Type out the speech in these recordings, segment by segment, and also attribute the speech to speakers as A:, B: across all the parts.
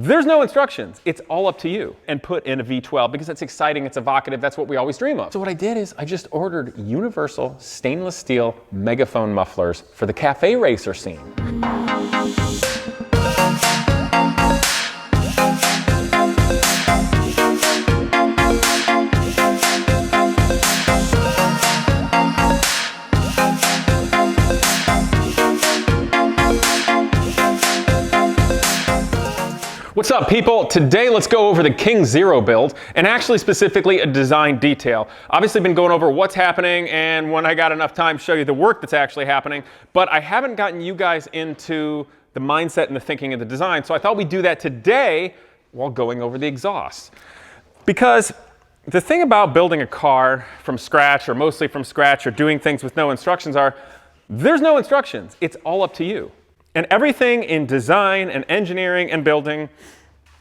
A: There's no instructions. It's all up to you. And put in a V12 because it's exciting, it's evocative, that's what we always dream of. So what I did is I just ordered universal stainless steel Megaphone mufflers for the cafe racer scene. What's up, people? Today let's go over the King Zero build, and actually specifically a design detail. Obviously been going over what's happening, and when I got enough time, show you the work that's actually happening, but I haven't gotten you guys into the mindset and the thinking of the design, so I thought we'd do that today while going over the exhaust. Because the thing about building a car from scratch, or mostly from scratch, or doing things with no instructions are, there's no instructions. It's all up to you. And everything in design and engineering and building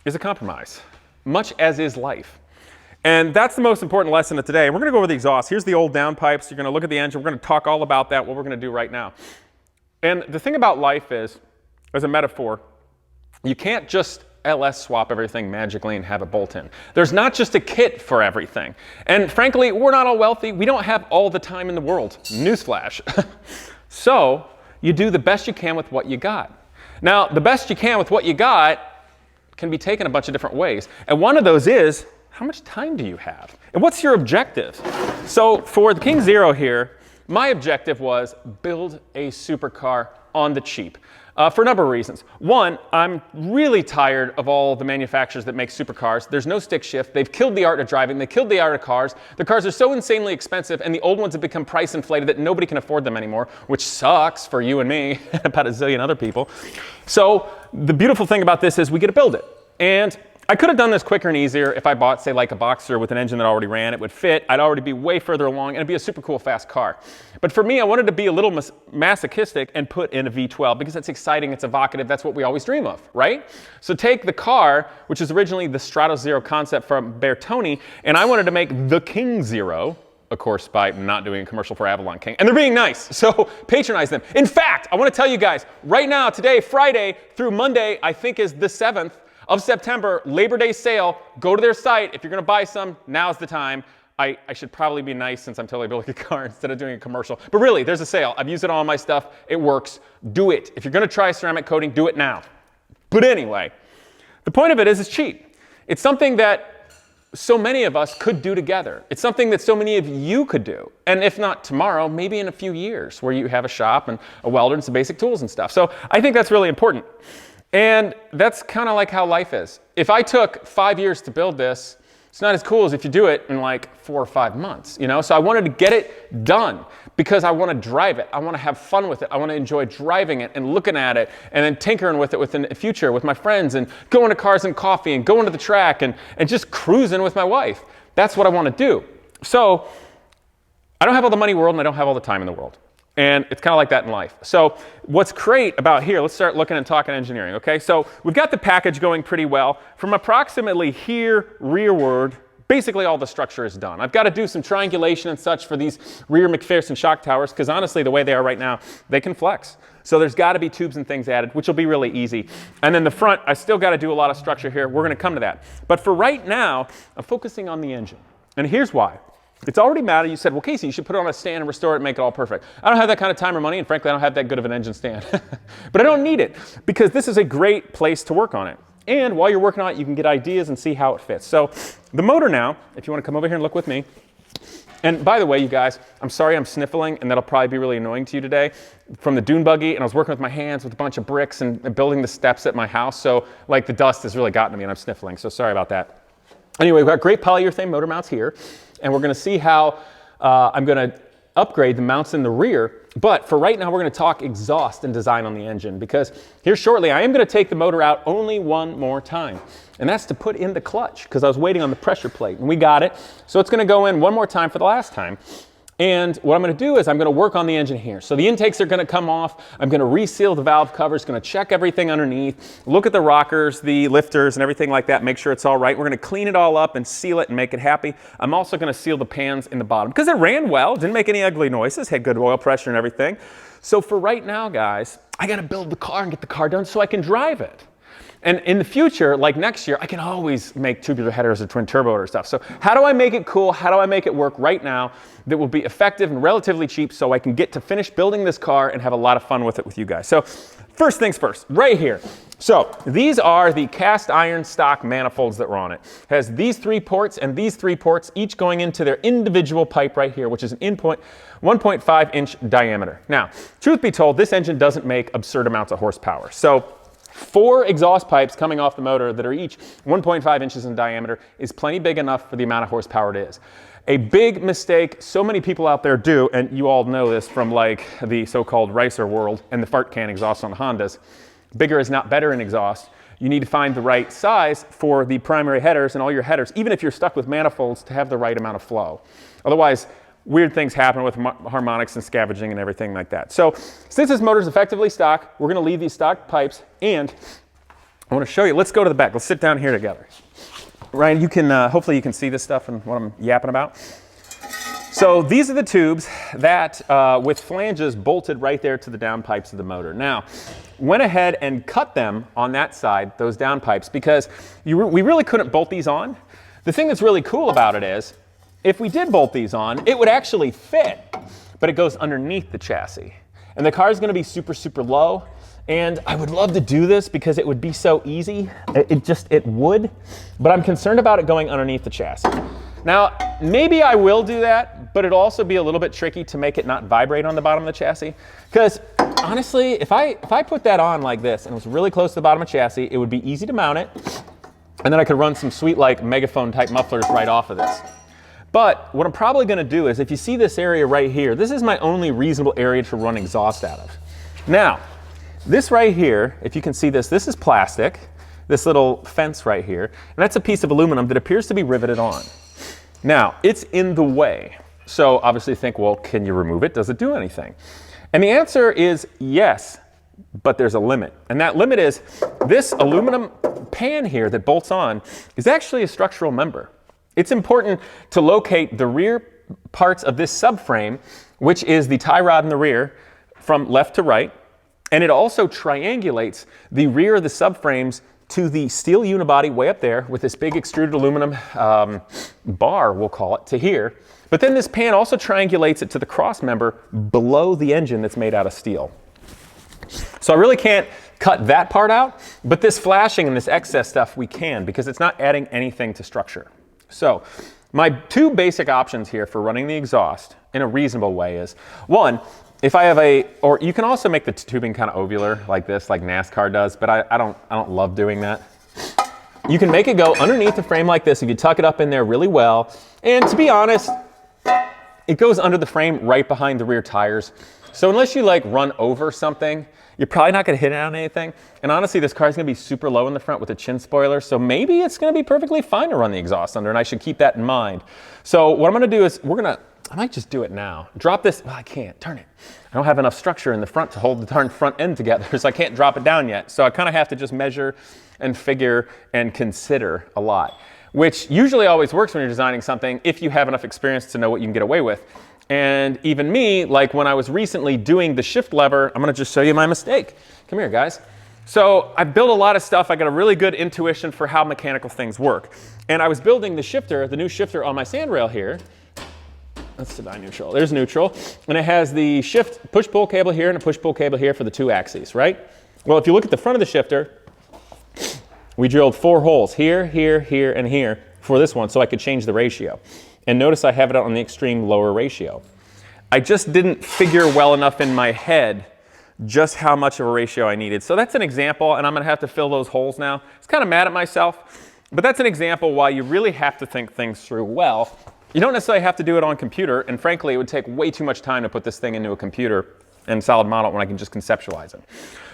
A: is a compromise, much as is life. And that's the most important lesson of today. We're going to go over the exhaust. Here's the old downpipes. You're going to look at the engine. We're going to talk all about that, what we're going to do right now. And the thing about life is, as a metaphor, you can't just LS swap everything magically and have it bolt in. There's not just a kit for everything. And frankly, we're not all wealthy. We don't have all the time in the world. Newsflash. So you do the best you can with what you got. Now, the best you can with what you got can be taken a bunch of different ways. And one of those is, how much time do you have? And what's your objective? So for the King Zero here, my objective was build a supercar on the cheap. For a number of reasons. One, I'm really tired of all the manufacturers that make supercars. There's no stick shift. They've killed the art of driving. They killed the art of cars. The cars are so insanely expensive, and the old ones have become price inflated that nobody can afford them anymore, which sucks for you and me, and about a zillion other people. So the beautiful thing about this is we get to build it. And I could have done this quicker and easier if I bought, say, like a Boxster with an engine that already ran. It would fit. I'd already be way further along, and it'd be a super cool, fast car. But for me, I wanted to be a little masochistic and put in a V12 because it's exciting, it's evocative, that's what we always dream of, right? So take the car, which is originally the Stratos Zero concept from Bertoni, and I wanted to make the King Zero, of course, by not doing a commercial for Avalon King. And they're being nice, so patronize them. In fact, I want to tell you guys, right now, today, Friday through Monday, I think is the 7th, of September, Labor Day sale. Go to their site. If you're going to buy some, now's the time. I should probably be nice since I'm totally building a car instead of doing a commercial. But really, there's a sale. I've used it on all my stuff. It works. Do it. If you're going to try ceramic coating, do it now. But anyway, the point of it is it's cheap. It's something that so many of us could do together. It's something that so many of you could do. And if not tomorrow, maybe in a few years where you have a shop and a welder and some basic tools and stuff. So I think that's really important. And that's kind of like how life is. If I took 5 years to build this, it's not as cool as if you do it in like 4 or 5 months, you know? So I wanted to get it done because I want to drive it. I want to have fun with it. I want to enjoy driving it and looking at it and then tinkering with it in the future with my friends and going to Cars and Coffee and going to the track and just cruising with my wife. That's what I want to do. So I don't have all the money in the world and I don't have all the time in the world. And it's kind of like that in life. So what's great about here, let's start looking and talking engineering, okay? So we've got the package going pretty well. From approximately here rearward, basically all the structure is done. I've got to do some triangulation and such for these rear McPherson shock towers, because honestly, the way they are right now, they can flex. So there's got to be tubes and things added, which will be really easy. And then the front, I still got to do a lot of structure here. We're going to come to that. But for right now, I'm focusing on the engine. And here's why. It's already matted. You said, well, Casey, you should put it on a stand and restore it and make it all perfect. I don't have that kind of time or money, and frankly, I don't have that good of an engine stand. But I don't need it, because this is a great place to work on it. And while you're working on it, you can get ideas and see how it fits. So the motor now, if you want to come over here and look with me. And by the way, you guys, I'm sorry I'm sniffling, and that'll probably be really annoying to you today. From the dune buggy, and I was working with my hands with a bunch of bricks and building the steps at my house. So like the dust has really gotten to me, and I'm sniffling. So sorry about that. Anyway, we've got great polyurethane motor mounts here. And we're going to see how I'm going to upgrade the mounts in the rear. But for right now, we're going to talk exhaust and design on the engine, because here shortly, I am going to take the motor out only one more time. And that's to put in the clutch, because I was waiting on the pressure plate, and we got it. So it's going to go in one more time for the last time. And what I'm going to do is I'm going to work on the engine here. So the intakes are going to come off. I'm going to reseal the valve covers, going to check everything underneath, look at the rockers, the lifters, and everything like that, make sure it's all right. We're going to clean it all up and seal it and make it happy. I'm also going to seal the pans in the bottom because it ran well, didn't make any ugly noises, had good oil pressure and everything. So for right now, guys, I got to build the car and get the car done so I can drive it. And in the future, like next year, I can always make tubular headers or twin turbo or stuff. So how do I make it cool? How do I make it work right now that will be effective and relatively cheap so I can get to finish building this car and have a lot of fun with it with you guys? So first things first, right here. So these are the cast iron stock manifolds that were on it. It has these 3 ports and these 3 ports, each going into their individual pipe right here, which is an 1.5 inch diameter. Now, truth be told, this engine doesn't make absurd amounts of horsepower. So 4 exhaust pipes coming off the motor that are each 1.5 inches in diameter is plenty big enough for the amount of horsepower it is. A big mistake so many people out there do, and you all know this from like the so-called racer world and the fart can exhaust on Hondas, bigger is not better in exhaust. You need to find the right size for the primary headers and all your headers, even if you're stuck with manifolds, to have the right amount of flow. Otherwise, weird things happen with harmonics and scavenging and everything like that. So since this motor is effectively stock, we're going to leave these stock pipes, and I want to show you. Let's go to the back. Let's sit down here together. Ryan, you can, hopefully you can see this stuff and what I'm yapping about. So these are the tubes that, with flanges bolted right there to the downpipes of the motor. Now, went ahead and cut them on that side, those downpipes, because we really couldn't bolt these on. The thing that's really cool about it is, if we did bolt these on, it would actually fit, but it goes underneath the chassis. And the car is going to be super, super low. And I would love to do this because it would be so easy. It would, but I'm concerned about it going underneath the chassis. Now, maybe I will do that, but it'll also be a little bit tricky to make it not vibrate on the bottom of the chassis. Because honestly, if I put that on like this and it was really close to the bottom of the chassis, it would be easy to mount it. And then I could run some sweet like Megaphone type mufflers right off of this. But what I'm probably going to do is, if you see this area right here, this is my only reasonable area to run exhaust out of. Now, this right here, if you can see this, this is plastic, this little fence right here, and that's a piece of aluminum that appears to be riveted on. Now, it's in the way. So obviously think, well, can you remove it? Does it do anything? And the answer is yes, but there's a limit. And that limit is this aluminum pan here that bolts on is actually a structural member. It's important to locate the rear parts of this subframe, which is the tie rod in the rear, from left to right. And it also triangulates the rear of the subframes to the steel unibody way up there with this big extruded aluminum bar, we'll call it, to here. But then this pan also triangulates it to the cross member below the engine that's made out of steel. So I really can't cut that part out, but this flashing and this excess stuff we can, because it's not adding anything to structure. So my 2 basic options here for running the exhaust in a reasonable way is, one, if I have or you can also make the tubing kind of ovular like this, like NASCAR does, but I don't love doing that. You can make it go underneath the frame like this if you tuck it up in there really well. And to be honest, it goes under the frame right behind the rear tires. So unless you like run over something, you're probably not going to hit it on anything. And honestly, this car is going to be super low in the front with a chin spoiler, so maybe it's going to be perfectly fine to run the exhaust under, and I should keep that in mind. So what I'm going to do is I might just do it now. Drop this, well, I can't, turn it. I don't have enough structure in the front to hold the darn front end together, so I can't drop it down yet. So I kind of have to just measure and figure and consider a lot, which usually always works when you're designing something if you have enough experience to know what you can get away with. And even me, like when I was recently doing the shift lever, I'm going to just show you my mistake. Come here, guys. So I built a lot of stuff. I got a really good intuition for how mechanical things work. And I was building the shifter, the new shifter on my sandrail here. That's the neutral. There's neutral. And it has the shift push-pull cable here and a push-pull cable here for the 2 axes, right? Well, if you look at the front of the shifter, we drilled 4 holes here, here, here, and here for this one so I could change the ratio. And notice I have it on the extreme lower ratio. I just didn't figure well enough in my head just how much of a ratio I needed. So that's an example, and I'm going to have to fill those holes now. I was kind of mad at myself, but that's an example why you really have to think things through well. You don't necessarily have to do it on computer, and frankly, it would take way too much time to put this thing into a computer and solid model when I can just conceptualize it.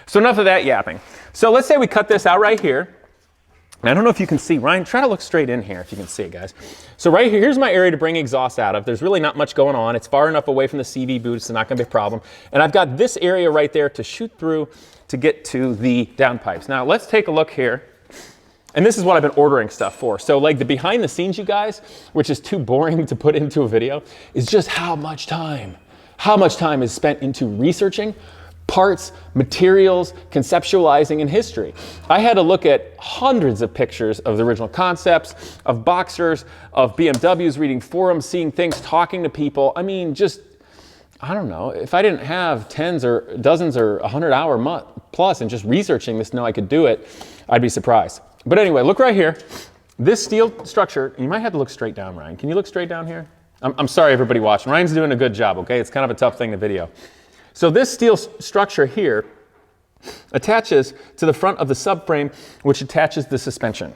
A: So enough of that yapping. So let's say we cut this out right here. I don't know if you can see. Ryan, try to look straight in here if you can see it, guys. So right here, here's my area to bring exhaust out of. There's really not much going on. It's far enough away from the CV boot, it's not going to be a problem. And I've got this area right there to shoot through to get to the downpipes. Now let's take a look here. And this is what I've been ordering stuff for. So like the behind the scenes, you guys, which is too boring to put into a video, is just how much time is spent into researching parts, materials, conceptualizing, and history. I had to look at hundreds of pictures of the original concepts, of Boxers, of BMWs, reading forums, seeing things, talking to people. I mean, just, I don't know, if I didn't have tens or dozens or 100-hour plus and just researching this to know I could do it, I'd be surprised. But anyway, look right here. This steel structure, you might have to look straight down, Ryan. Can you look straight down here? I'm sorry, everybody watching. Ryan's doing a good job, okay? It's kind of a tough thing to video. So this steel structure here attaches to the front of the subframe, which attaches the suspension.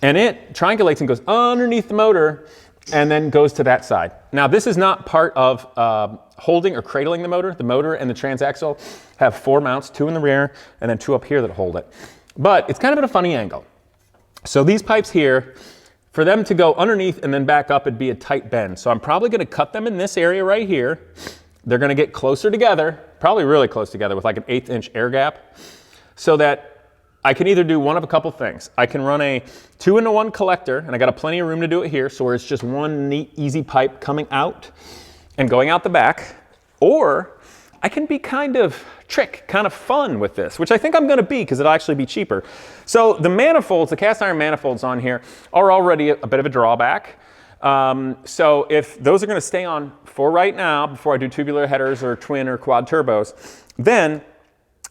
A: And it triangulates and goes underneath the motor and then goes to that side. Now, this is not part of holding or cradling the motor. The motor and the transaxle have 4 mounts, 2 in the rear and then 2 up here that hold it. But it's kind of at a funny angle. So these pipes here, for them to go underneath and then back up, it'd be a tight bend. So I'm probably going to cut them in this area right here. They're going to get closer together, probably really close together with like an 1/8 inch air gap, so that I can either do one of a couple things. I can run a 2-into-1 collector, and I got plenty of room to do it here, so where it's just one neat, easy pipe coming out and going out the back, or I can be kind of kind of fun with this, which I think I'm going to be because it'll actually be cheaper. So the manifolds, the cast iron manifolds on here are already a bit of a drawback. So if those are going to stay on for right now, before I do tubular headers or twin or quad turbos, then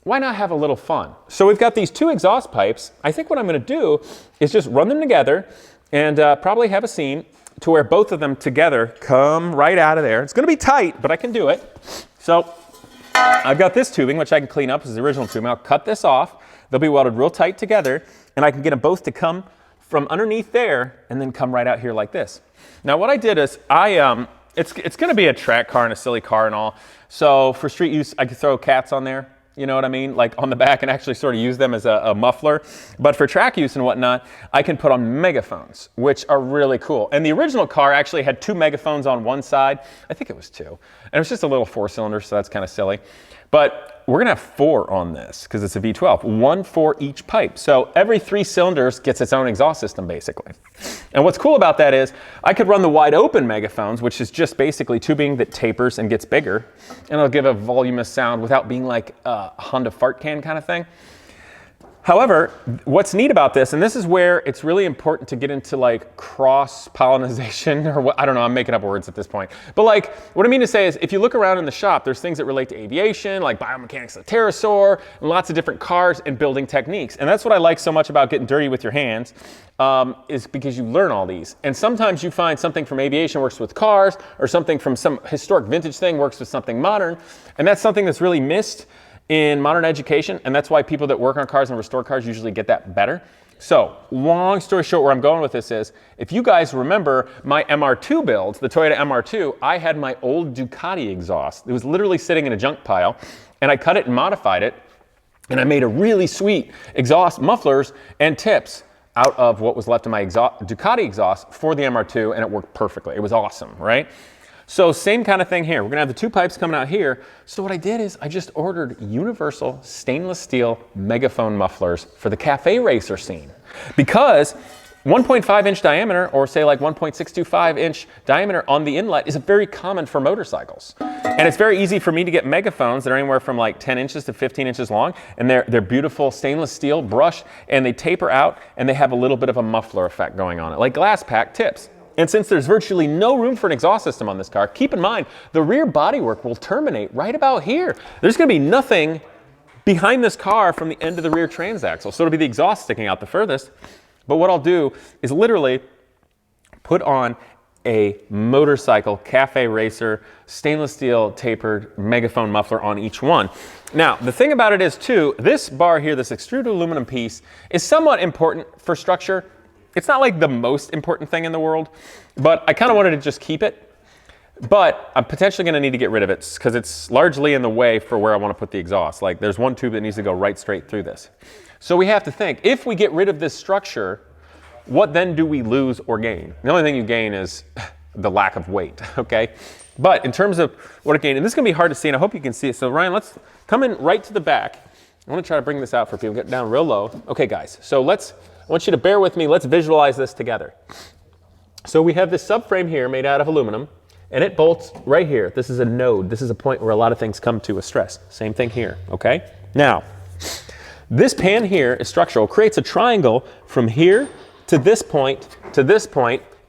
A: why not have a little fun? So we've got these 2 exhaust pipes. I think what I'm going to do is just run them together and probably have a scene to where both of them together come right out of there. It's going to be tight, but I can do it. So I've got this tubing, which I can clean up. This is the original tubing. I'll cut this off. They'll be welded real tight together, and I can get them both to come from underneath there and then come right out here like this. Now what I did is it's going to be a track car and a silly car and all. So for street use, I could throw cats on there. You know what I mean? Like on the back and actually sort of use them as a muffler. But for track use and whatnot, I can put on megaphones, which are really cool. And the original car actually had 2 megaphones on one side. I think it was 2. And it was just a little 4-cylinder, so that's kind of silly. But we're going to have 4 on this because it's a V12, 1 for each pipe. So every 3 cylinders gets its own exhaust system, basically. And what's cool about that is I could run the wide open megaphones, which is just basically tubing that tapers and gets bigger. And it'll give a voluminous sound without being like a Honda fart can kind of thing. However, what's neat about this, and this is where it's really important to get into like cross-pollination, or what, I don't know, I'm making up words at this point. But like, what I mean to say is, if you look around in the shop, there's things that relate to aviation, like biomechanics of the pterosaur, and lots of different cars and building techniques. And that's what I like so much about getting dirty with your hands, is because you learn all these. And sometimes you find something from aviation works with cars, or something from some historic vintage thing works with something modern. And that's something that's really missed in modern education, and that's why people that work on cars and restore cars usually get that better. So, long story short, where I'm going with this is, if you guys remember my MR2 builds, the Toyota MR2, I had my old Ducati exhaust. It was literally sitting in a junk pile, and I cut it and modified it, and I made a really sweet exhaust mufflers and tips out of what was left of my Ducati exhaust for the MR2, and it worked perfectly. It was awesome, right? So same kind of thing here. We're gonna have the 2 pipes coming out here. So what I did is I just ordered universal stainless steel megaphone mufflers for the cafe racer scene. Because 1.5 inch diameter, or say like 1.625 inch diameter on the inlet is very common for motorcycles. And it's very easy for me to get megaphones that are anywhere from like 10 inches to 15 inches long. And they're beautiful stainless steel brushed, and they taper out, and they have a little bit of a muffler effect going on it, like glass pack tips. And since there's virtually no room for an exhaust system on this car, keep in mind, the rear bodywork will terminate right about here. There's gonna be nothing behind this car from the end of the rear transaxle. So it'll be the exhaust sticking out the furthest. But what I'll do is literally put on a motorcycle cafe racer stainless steel tapered megaphone muffler on each one. Now, the thing about it is too, this bar here, this extruded aluminum piece, is somewhat important for structure. It's not like the most important thing in the world, but I kind of wanted to just keep it. But I'm potentially going to need to get rid of it because it's largely in the way for where I want to put the exhaust. Like there's one tube that needs to go right straight through this. So we have to think, if we get rid of this structure, what then do we lose or gain? The only thing you gain is the lack of weight, okay? But in terms of what it gained, and this is going to be hard to see, and I hope you can see it. So Ryan, let's come in right to the back. I want to try to bring this out for people, get down real low. Okay guys, so I want you to bear with me. Let's visualize this together. So we have this subframe here made out of aluminum, and it bolts right here. This is a node. This is a point where a lot of things come to a stress. Same thing here, okay? Now, this pan here is structural, creates a triangle from here to this point,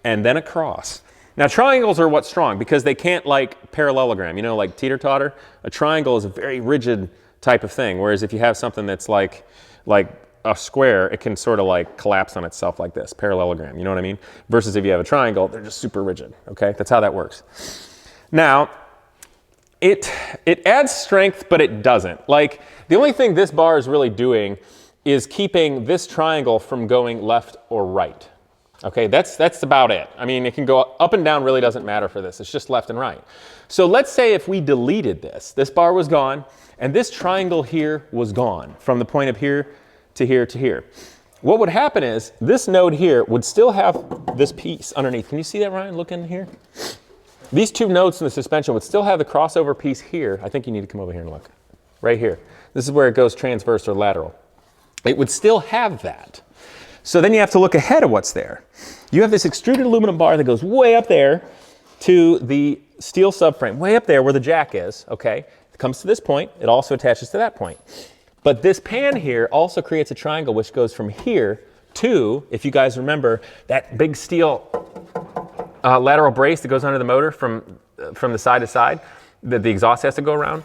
A: and then across. Now, triangles are what's strong because they can't like parallelogram, you know, like teeter-totter. A triangle is a very rigid type of thing, whereas if you have something that's like a square, it can sort of like collapse on itself like this, parallelogram, you know what I mean? Versus if you have a triangle, they're just super rigid, okay? That's how that works. Now, it adds strength, but it doesn't. Like, the only thing this bar is really doing is keeping this triangle from going left or right. Okay, that's about it. I mean, it can go up and down, really doesn't matter for this. It's just left and right. So let's say if we deleted this bar was gone, and this triangle here was gone from the point of here to here to here. What would happen is this node here would still have this piece underneath. Can you see that, Ryan? Look in here. These two nodes in the suspension would still have the crossover piece here. I think you need to come over here and look. Right here. This is where it goes transverse or lateral. It would still have that. So then you have to look ahead of what's there. You have this extruded aluminum bar that goes way up there to the steel subframe, way up there where the jack is, okay? It comes to this point, it also attaches to that point. But this pan here also creates a triangle which goes from here to, if you guys remember, that big steel lateral brace that goes under the motor from the side to side that the exhaust has to go around.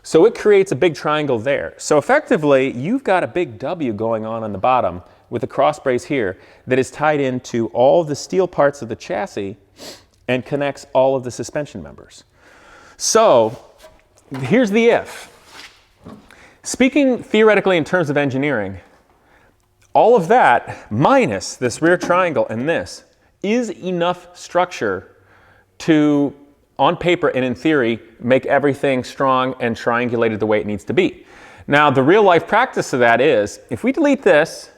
A: So it creates a big triangle there. So effectively, you've got a big W going on the bottom with a cross brace here that is tied into all the steel parts of the chassis and connects all of the suspension members. So here's the if. Speaking theoretically in terms of engineering, all of that minus this rear triangle and this is enough structure to, on paper and in theory, make everything strong and triangulated the way it needs to be. Now, the real life practice of that is, if we delete this,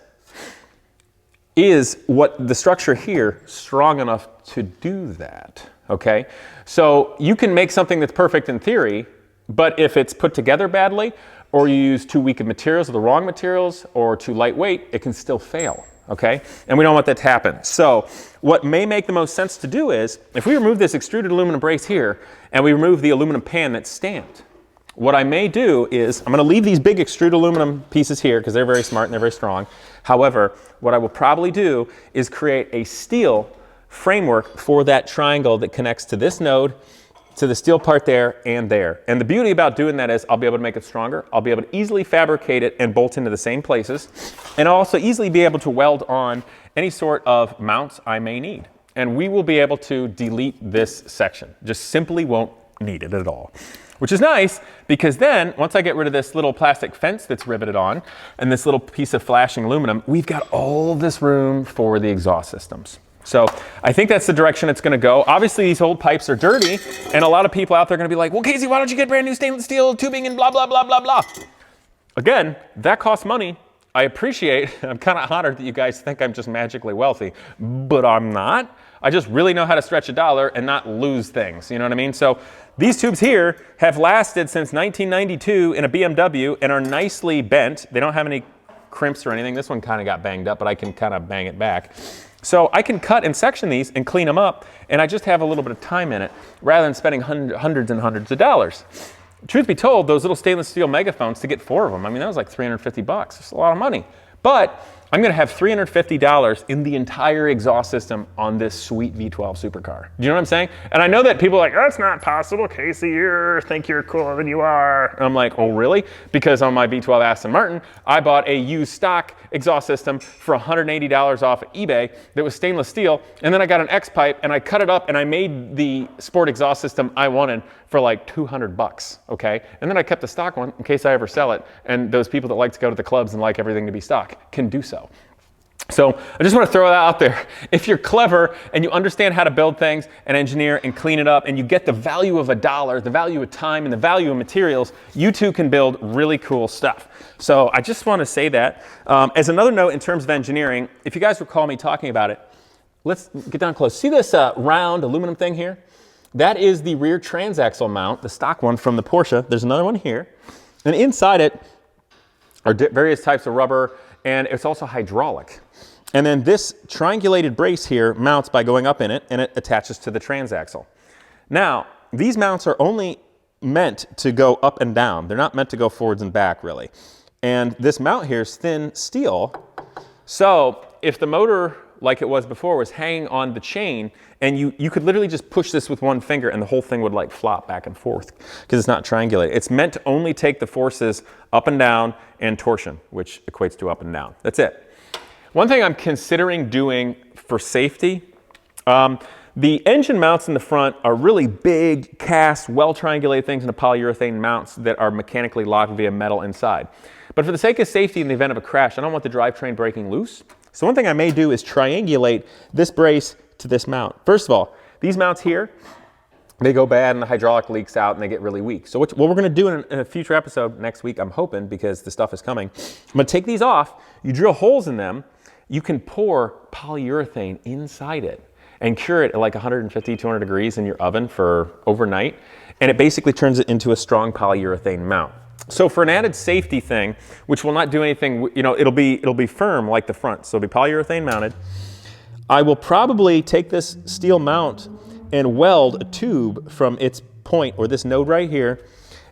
A: is what the structure here strong enough to do that, okay? So you can make something that's perfect in theory, but if it's put together badly, or you use too weak of materials or the wrong materials, or too lightweight, it can still fail, okay? And we don't want that to happen. So what may make the most sense to do is, if we remove this extruded aluminum brace here, and we remove the aluminum pan that's stamped, what I may do is, I'm gonna leave these big extruded aluminum pieces here because they're very smart and they're very strong. However, what I will probably do is create a steel framework for that triangle that connects to this node, to the steel part there and there. And the beauty about doing that is I'll be able to make it stronger. I'll be able to easily fabricate it and bolt into the same places. And I'll also easily be able to weld on any sort of mounts I may need. And we will be able to delete this section. Just simply won't need it at all. Which is nice because then once I get rid of this little plastic fence that's riveted on and this little piece of flashing aluminum, we've got all this room for the exhaust systems. So I think that's the direction it's gonna go. Obviously these old pipes are dirty and a lot of people out there are gonna be like, well, Casey, why don't you get brand new stainless steel tubing and blah, blah, blah, blah, blah. Again, that costs money. I appreciate, I'm kind of honored that you guys think I'm just magically wealthy, but I'm not. I just really know how to stretch a dollar and not lose things, you know what I mean? So these tubes here have lasted since 1992 in a BMW and are nicely bent. They don't have any crimps or anything. This one kind of got banged up, but I can kind of bang it back. So I can cut and section these and clean them up, and I just have a little bit of time in it rather than spending hundreds and hundreds of dollars. Truth be told, those little stainless steel megaphones, to get 4 of them, I mean, that was like 350 bucks. It's a lot of money. But I'm gonna have $350 in the entire exhaust system on this sweet V12 supercar. Do you know what I'm saying? And I know that people are like, that's not possible, Casey, you think you're cooler than you are. And I'm like, oh really? Because on my V12 Aston Martin, I bought a used stock exhaust system for $180 off of eBay that was stainless steel, and then I got an X-pipe and I cut it up and I made the sport exhaust system I wanted for like 200 bucks, okay? And then I kept the stock one in case I ever sell it, and those people that like to go to the clubs and like everything to be stock can do so. So I just want to throw that out there. If you're clever and you understand how to build things and engineer and clean it up and you get the value of a dollar, the value of time and the value of materials, you too can build really cool stuff. So I just want to say that. As another note in terms of engineering, if you guys recall me talking about it, let's get down close. See this round aluminum thing here? That is the rear transaxle mount, the stock one from the Porsche. There's another one here. And inside it are various types of rubber, and it's also hydraulic. And then this triangulated brace here mounts by going up in it, and it attaches to the transaxle. Now, these mounts are only meant to go up and down. They're not meant to go forwards and back, really. And this mount here is thin steel, so if the motor, like it was before, was hanging on the chain, and you could literally just push this with one finger and the whole thing would like flop back and forth because it's not triangulated. It's meant to only take the forces up and down and torsion, which equates to up and down. That's it. One thing I'm considering doing for safety, the engine mounts in the front are really big, cast, well-triangulated things into polyurethane mounts that are mechanically locked via metal inside. But for the sake of safety in the event of a crash, I don't want the drivetrain breaking loose. So one thing I may do is triangulate this brace to this mount. First of all, these mounts here, they go bad and the hydraulic leaks out and they get really weak. So what we're going to do in a future episode next week, I'm hoping, because the stuff is coming, I'm going to take these off, you drill holes in them, you can pour polyurethane inside it and cure it at like 150, 200 degrees in your oven for overnight, and it basically turns it into a strong polyurethane mount. So for an added safety thing, which will not do anything, you know, it'll be firm like the front, so it'll be polyurethane mounted. I will probably take this steel mount and weld a tube from its point, or this node right here,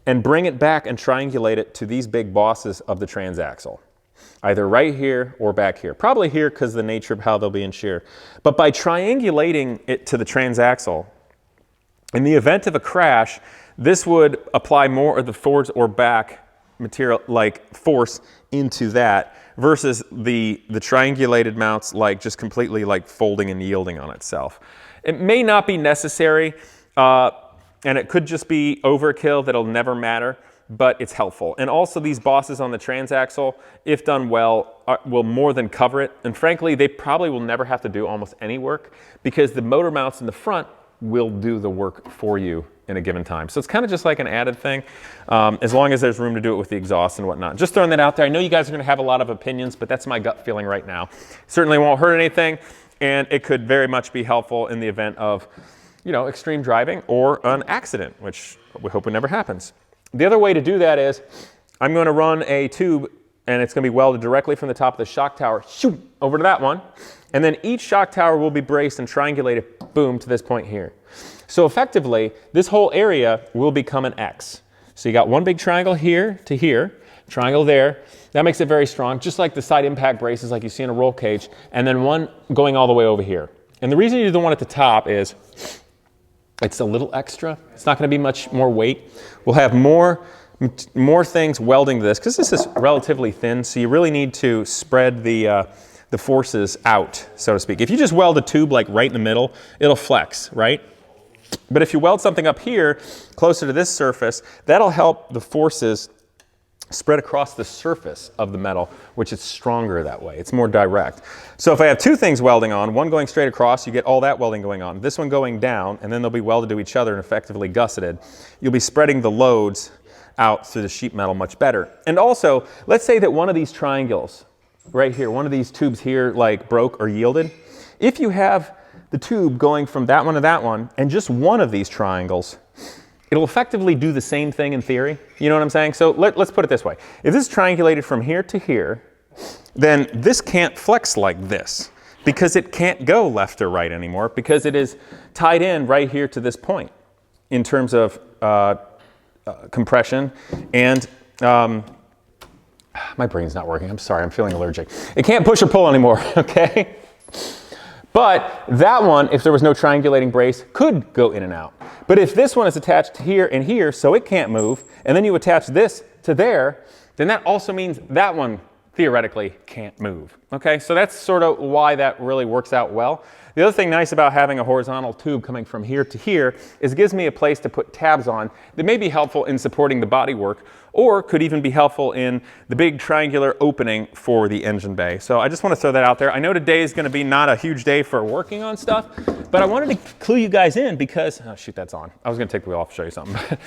A: and bring it back and triangulate it to these big bosses of the transaxle. Either right here or back here. Probably here because of the nature of how they'll be in shear. But by triangulating it to the transaxle, in the event of a crash, this would apply more of the forwards or back material, like force, into that, versus the triangulated mounts like just completely like folding and yielding on itself. It may not be necessary, and it could just be overkill that'll never matter, but it's helpful. And also these bosses on the transaxle, if done well, will more than cover it. And frankly, they probably will never have to do almost any work because the motor mounts in the front will do the work for you in a given time. So it's kind of just like an added thing, as long as there's room to do it with the exhaust and whatnot. Just throwing that out there. I know you guys are going to have a lot of opinions, but that's my gut feeling right now. Certainly won't hurt anything, and it could very much be helpful in the event of, you know, extreme driving or an accident, which we hope it never happens. The other way to do that is I'm going to run a tube, and it's going to be welded directly from the top of the shock tower, shoot, over to that one. And then each shock tower will be braced and triangulated, boom, to this point here. So effectively, this whole area will become an X. So you got one big triangle here to here, triangle there. That makes it very strong, just like the side impact braces like you see in a roll cage, and then one going all the way over here. And the reason you do the one at the top is it's a little extra. It's not going to be much more weight. We'll have more things welding to this because this is relatively thin, so you really need to spread the forces out, so to speak. If you just weld a tube like right in the middle, it'll flex, right? But if you weld something up here, closer to this surface, that'll help the forces spread across the surface of the metal, which is stronger that way. It's more direct. So if I have two things welding on, one going straight across, you get all that welding going on. This one going down, and then they'll be welded to each other and effectively gusseted. You'll be spreading the loads out through the sheet metal much better. And also, let's say that one of these triangles, right here, one of these tubes here like broke or yielded. If you have the tube going from that one to that one, and just one of these triangles, it'll effectively do the same thing in theory. You know what I'm saying? So let's put it this way. If this is triangulated from here to here, then this can't flex like this because it can't go left or right anymore because it is tied in right here to this point in terms of compression and my brain's not working. I'm sorry, I'm feeling allergic. It can't push or pull anymore, okay? But that one, if there was no triangulating brace, could go in and out. But if this one is attached here and here, so it can't move, and then you attach this to there, then that also means that one theoretically can't move. Okay, so that's sort of why that really works out well. The other thing nice about having a horizontal tube coming from here to here is it gives me a place to put tabs on that may be helpful in supporting the bodywork or could even be helpful in the big triangular opening for the engine bay. So I just want to throw that out there. I know today is going to be not a huge day for working on stuff, but I wanted to clue you guys in because, oh shoot, that's on. I was going to take the wheel off and show you something.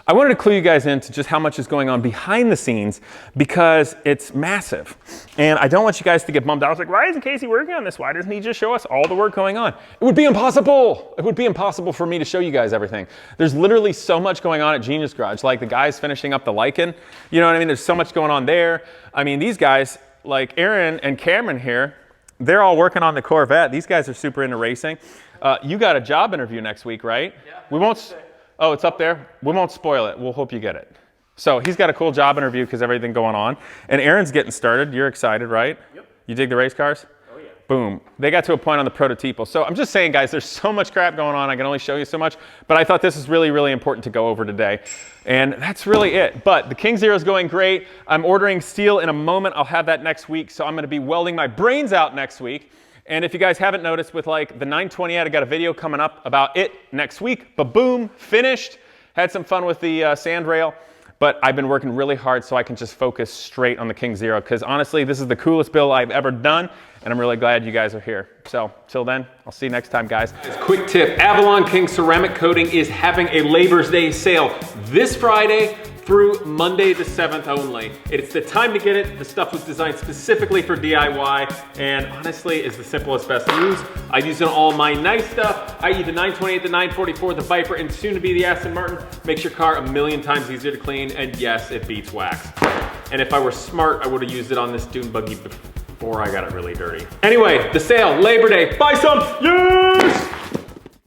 A: I wanted to clue you guys into just how much is going on behind the scenes because it's massive. And I don't want you guys to get bummed out. I was like, why isn't Casey working on this? Why doesn't he just show us all the work going on? It would be impossible. It would be impossible for me to show you guys everything. There's literally so much going on at Genius Garage. Like the guys finishing up the Lycan. You know what I mean? There's so much going on there. I mean, these guys, like Aaron and Cameron here, They're all working on the Corvette. These guys are super into racing. You got a job interview next week, right? Yeah. We won't. Oh, it's up there? We won't spoil it. We'll hope you get it. So he's got a cool job interview because everything going on. And Aaron's getting started. You're excited, right? Yep. You dig the race cars? Oh, yeah. Boom. They got to a point on the prototype. So I'm just saying, guys, there's so much crap going on. I can only show you so much. But I thought this is really, really important to go over today. And that's really it. But the King Zero is going great. I'm ordering steel in a moment. I'll have that next week. So I'm going to be welding my brains out next week. And if you guys haven't noticed, with like the 928, I got a video coming up about it next week. But boom, finished. Had some fun with the sand rail. But I've been working really hard so I can just focus straight on the King Zero, because honestly, this is the coolest build I've ever done, and I'm really glad you guys are here. So till then, I'll see you next time, guys. Quick tip, Avalon King Ceramic Coating is having a Labor Day sale this Friday through Monday the 7th only. It's the time to get it. The stuff was designed specifically for DIY, and honestly, it's the simplest, best to use. I use it on all my nice stuff, i.e. the 928, the 944, the Viper, and soon to be the Aston Martin. Makes your car a million times easier to clean, and yes, it beats wax. And if I were smart, I would have used it on this dune buggy before I got it really dirty. Anyway, the sale, Labor Day, buy some, yeah!